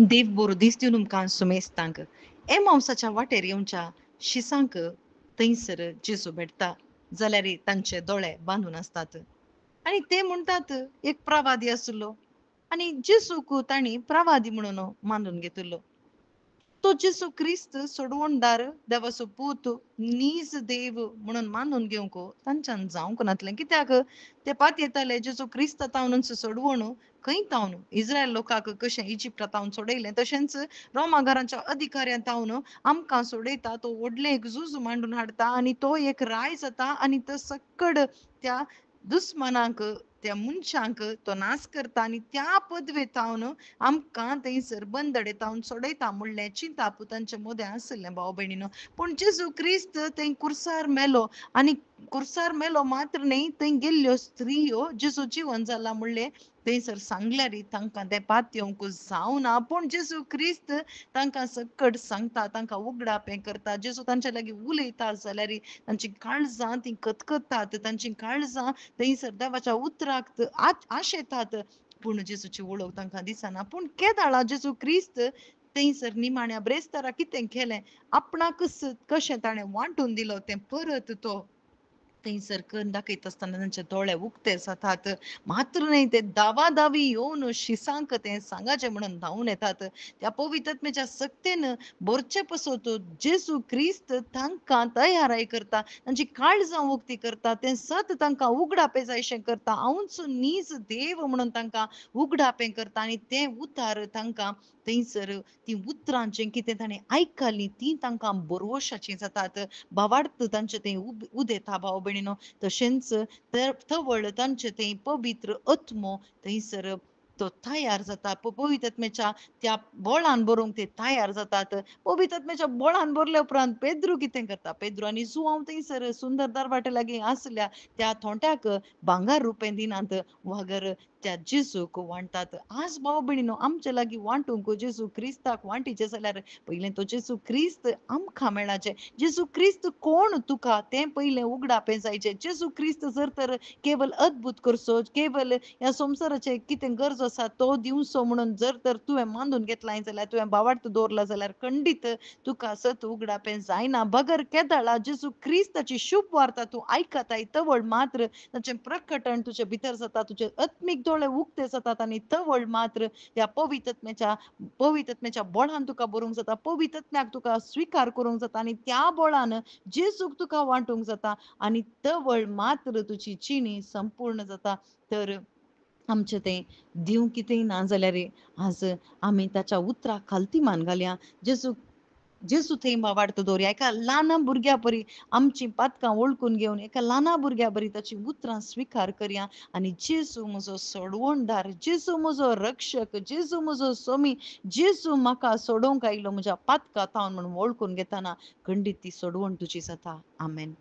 देव बरो दीस दिवन तुमकां सुमेस्तांक मांसाच्या वाटेर येवच्या शिसांक थंयसर जेजू भेटता जाल्यार तांचे दोळे बांदून आसतात आनी ते म्हणटात एक प्रवादी आसलो आनी जेजूक तांणी प्रवादी म्हणून मानून घेतिल्लो. तो जेजू क्रिस्त सोडवणदार देवाचो पूत नीज देव म्हणून मानून घेवंक तांच्यान जावंक नासलें. कित्याक ते पात येताले जेजू क्रिस्त तावन सोडवण खंय तावन इस्रायल लोकांक कशें इजिप्टांत तावन सोडयलें तशेंच रोमाघराच्या अधिकाऱ्यां तावन आमकां सोडयता. तो व्हडलें एक झूज मांडून हाडटा आनी तो एक राय जाता आनी तो सकड त्या दुस्मनांक त्या मनशांक तो नाश करता आनी त्या पदवेंत तावन आमकां थंयसर बंदडे तावन सोडयता म्हणलें चिंता पुतांच्या मोदें आसलें भाव भयणीनो. पूण जेजू क्रिस्त थंय कुर्सार मेलो आनी कुर्सार मेलो मात्र न्ही थंय गेल्ल्यो स्त्रियो जेजू जिवन जाला म्हणलें थंयसर सांगल्यार तांकां ते पात येवंक जावना. पूण जेजू क्रिस्त तांकां सकट सांगता, तांकां उगडाप हें करता. जेजू तांचे लागीं उलयता जाल्यार तांची काळजां तीं कतकतात, तांची काळजां थंयसर देवाच्या उतराक आशेतात. पूण जेजूची वळख तांकां दिसना. पूण केदाळा जेजू क्रिस्त थंयसर निमाण्या ब्रेस्तारा कितें केलें आपणाकच कशें ताणें वांटून दिलो तें परत तो थंयसर करून दाखयता आसतना तांचे दोळे उक्ते जातात. मात्र न्ही ते दावा-दावी येवन शिसांक तें सांगाचें म्हणून धांवून येतात. त्या पवित्र आत्म्याच्या सक्तेन भरचे पसत जेजू क्रिस्त तांकां तयाराय करता, तांची काळजां उक्ती करता, तें सत तांकां उगडापें जायशें करता. हांवूच नीज देव म्हणून तांकां उगडापें करता आनी तें उतार तांकां थंयसर तीं उतरां जें कितें ताणें आयकलीं तीं तांकां बरवशाचीं जातात. भावार्थ तांचें तें उदेता भाव भयणीनो. तशेंच थवळ तांचें तें पवित्र आत्मो थंयसर तो तयार जाता. पवित्र आत्म्याच्या त्या बळान बरोवंक ते तयार जातात. पवित्र आत्म्याच्या बळान भरले उपरांत पेद्रू कितें करता? पेद्रू आनी जुआंव थंयसर सुंदर दरवाटे लागीं आसल्या त्या थोंट्याक भांगर रुपें दिनात वागर त्या जेजूक वांटतात. आज भाव भयणीनो आमचे लागीं वांटूंक जेजू क्रिस्ताक वांटीचें जाल्यार पयलें तो जेजू क्रिस्त आमकां मेळाचें. जेजू क्रिस्त कोण तुका तें पयलें उगडापें जायचें. जेजू क्रिस्त जर तर केवल अद्भुत करचो, केवल ह्या संवसाराचे कितें गरजो आसा तो दिवचो म्हणून जर तर तुवें मानून घेतलां जाल्यार तुवें भावार्थ दवरला जाल्यार खंडीत तुका सत उगडापें जायना. बगर केदाळा जेजू क्रिस्ताची शुभ वार्ता तूं आयकताय तवळ मात्र ताचें प्रकटण तुजे भितर जाता, तुजे आत्मीक दोळे उक्ते जातात आनी तवळ मात्र त्या पवित्र आत्म्याच्या बळान तुका बरोवंक जाता. पवित्र आत्म्याक तुका स्विकार करूंक जाता आनी त्या बळान जेजूक तुका वांटूंक जाता आनी तवळ मात्र तुजी जिणी संपूर्ण जाता. तर आमचें तें दिवं कितेंय ना जाल्यार आज आमी ताच्या उतराक खालतीमान घालया. जेजू जेजू थंय वाट दवरया. एका ल्हान भुरग्या परी आमची पातकां वळखून घेवन एका ल्हान भुरग्या परी ताची उतरां स्विकार करया आनी जेजू म्हजो सोडवणदार, जेजू म्हजो रक्षक, जेजू म्हजो स्वामी, जेजू म्हाका सोडोवंक आयलो म्हज्या पातकां तावन म्हणून वळखून घेतना खंडीत ती सोडवण तुजी जाता. आमेन.